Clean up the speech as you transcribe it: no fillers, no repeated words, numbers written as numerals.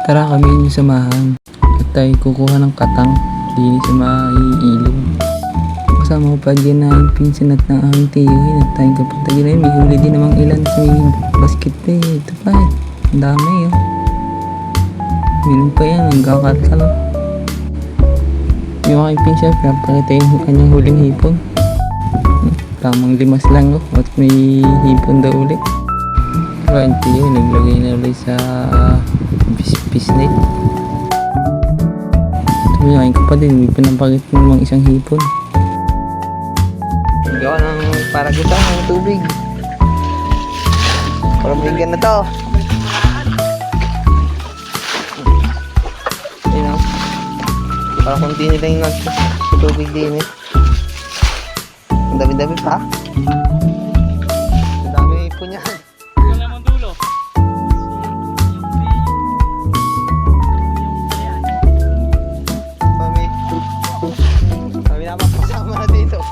Tara kami yung samahan. At tayo kukuha ng katang. Dini sa maiilog. Kasama ko pa din na yung pinsan at ng aming tiyuhin. At tayong kapunta din ay may huli din namang ilan sa may basket pa eh. Ito pa eh. Ang dami oh. Minum pa yan. Ang kakasal. Yung aking pinsan, pinapakita yung kanyang huling hipon. Tamang 5 lang oh. At may hipon daw ulit. Pero yung tiyo, naglagay na ulit sa pisnet. Ito yung aking kapatid. May pinapakita namang isang hipon. Gawa ng paragutan ng tubig. Parang bigyan na to. Ayun o. Parang kunti nila yung sa tubig din eh. Ang dami-dami pa. Ang dami po niyan. Yung lemon dulo. Kami napapasama na dito.